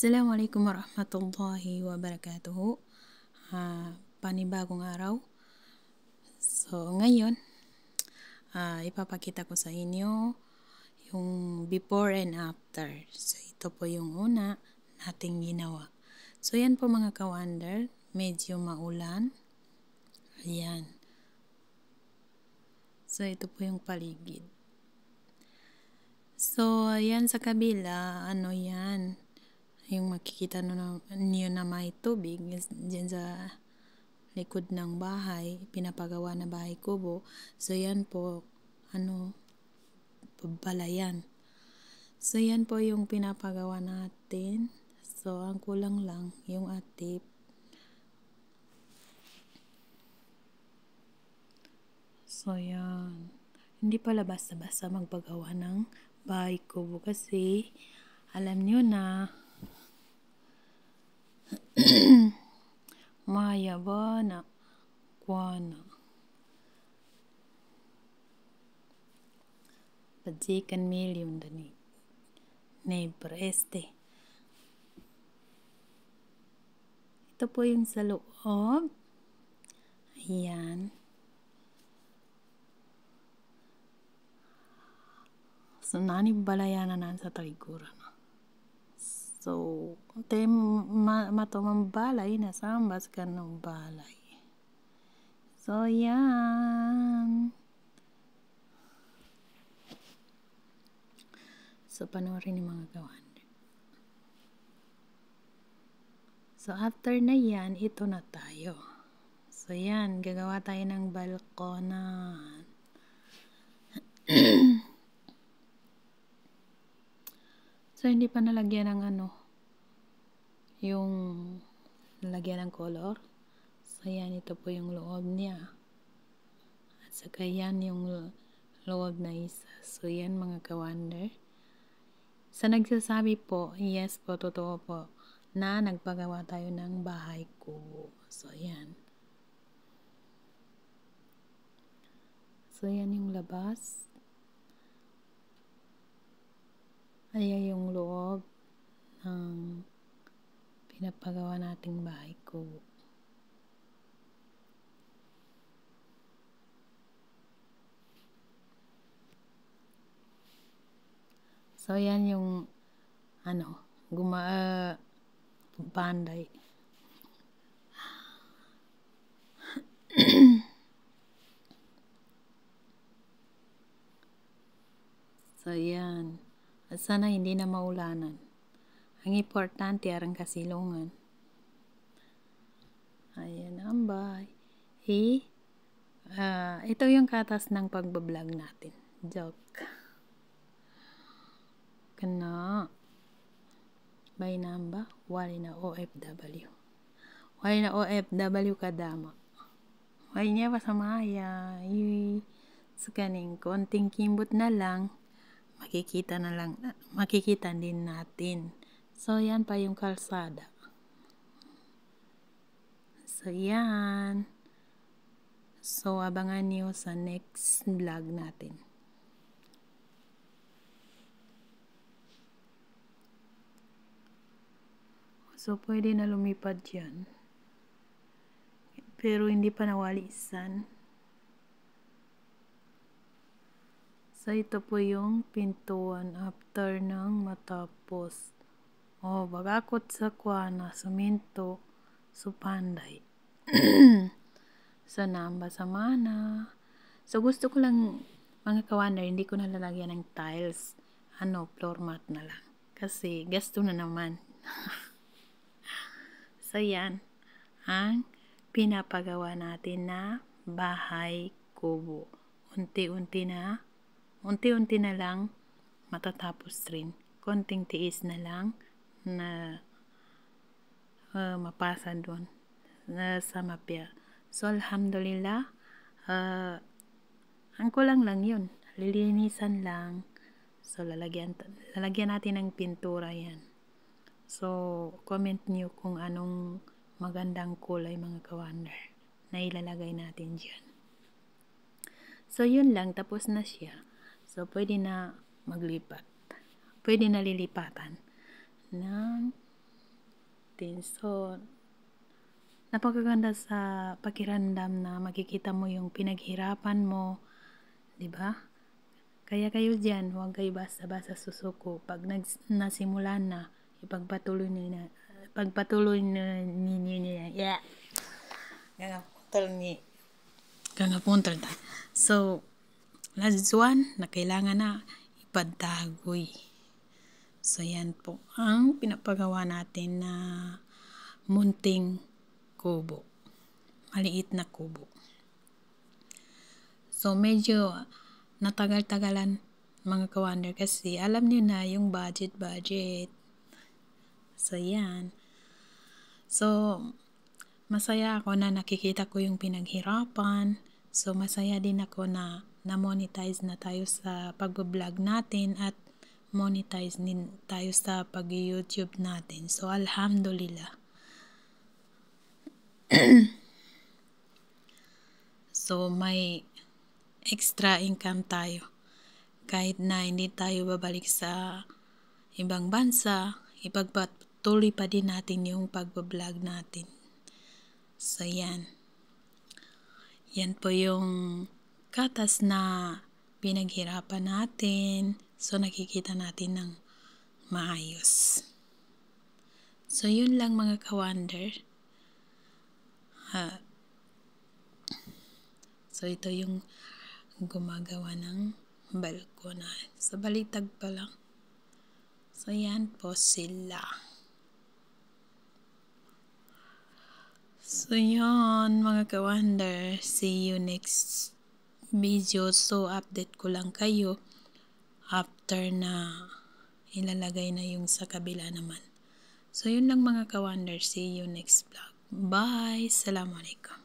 Assalamualaikum warahmatullahi wabarakatuh. Panibagong araw. So, ngayon, ipapakita ko sa inyo yung before and after. So, ito po yung una nating ginawa. So, yan po mga ka-wonder. Medyo maulan. Ayan. So, ito po yung paligid. So, ayan sa kabila, yan? Yung makikita niyo na may tubig dyan sa likod ng bahay, pinapagawa na bahay kubo. So yan po, pabalayan. So yan po yung pinapagawa natin. So ang kulang lang yung atip. So yan, hindi pala basta-basta magpagawa ng bahay kubo kasi alam nyo na maya ba na kuana pajikan million dani neighbor este. Ito po yung sa loob. Ayan. So nani balayan na sa talikuran. So, mato mambalay na sambas ka ng balay. So, yan. So, panoorin ni mga kawan. So, after na yan, ito na tayo. So, yan. Gagawa tayo ng balkonan. So, hindi pa nalagyan ng yung nalagyan ng color. So, yan. Ito po yung loob niya. At saka yan yung loob na isa. So, yan mga ka-wonder. Sa nagsasabi po, yes po, totoo po, na nagpagawa tayo ng bahay kubo. So, yan. So, yan yung labas. Ayan yung loob ng pinapagawa nating bahay kubo. So, yan yung panday. So, yan. At sana hindi na maulanan. Ang importante, arang kasilungan. Ayan, ambay. Ito yung katas ng pagbablog natin. Joke. Kana. Bay namba, wali na OFW. Wali na OFW kadama. Wali niya pa sa maya. Sa kaning konting kimbot na lang, makikita din natin. So, yan pa yung kalsada. So, yan. So, abangan niyo sa next vlog natin. So, pwede na lumipad yan. Pero, hindi pa nawalisan. So, ito po yung pintuan after ng matapos. Bagakot sa kuana, suminto, supanday. So, namba sa mana. So, gusto ko lang, mga ka-wonder, hindi ko nalalagyan ng tiles. Floor mat na lang. Kasi, gasto na naman. So, yan. Ang pinapagawa natin na bahay kubo. Unti-unti na lang matatapos rin. Konting tiis na lang na mapasa doon sa mapya. So, alhamdulillah, ang kulang lang yun. Lilinisan lang. So, lalagyan natin ng pintura yan. So, comment nyo kung anong magandang kulay mga ka-wonder na ilalagay natin dyan. So, yun lang. Tapos na siya. So, pwede na maglipat. Pwede na lilipatan ng natin. So, napakaganda sa pakiramdam na makikita mo yung pinaghirapan mo, di ba? Kaya kayo dyan, huwag kayo basta-basta susuko. Pag nasimula na, ipagpatuloy ninyo yan. Yeah. Gangapuntal ta. So, last one, na kailangan na ipagtagoy. So, yan po ang pinapagawa natin na munting kubo. Maliit na kubo. So, medyo natagal-tagalan mga ka-wonder kasi alam niyo na yung budget. So, yan. So, masaya ako na nakikita ko yung pinaghirapan. So, masaya din ako na na-monetize na tayo sa pag-vlog natin at monetize din tayo sa pag-YouTube natin. So, alhamdulillah. So, may extra income tayo. Kahit na hindi tayo babalik sa ibang bansa, ipagpatuloy pa din natin yung pag-vlog natin. So, yan. Yan po yung katas na pinaghirapan natin. So, nakikita natin ng maayos. So, yun lang mga ka-wonder. So, ito yung gumagawa ng balkona. Sa balitag pa lang. So, yan po sila. So, yun mga ka-wonder. See you next video. So, update ko lang kayo after na ilalagay na yung sa kabila naman. So, yun lang mga ka-wonder. See you next vlog. Bye! Assalamualaikum.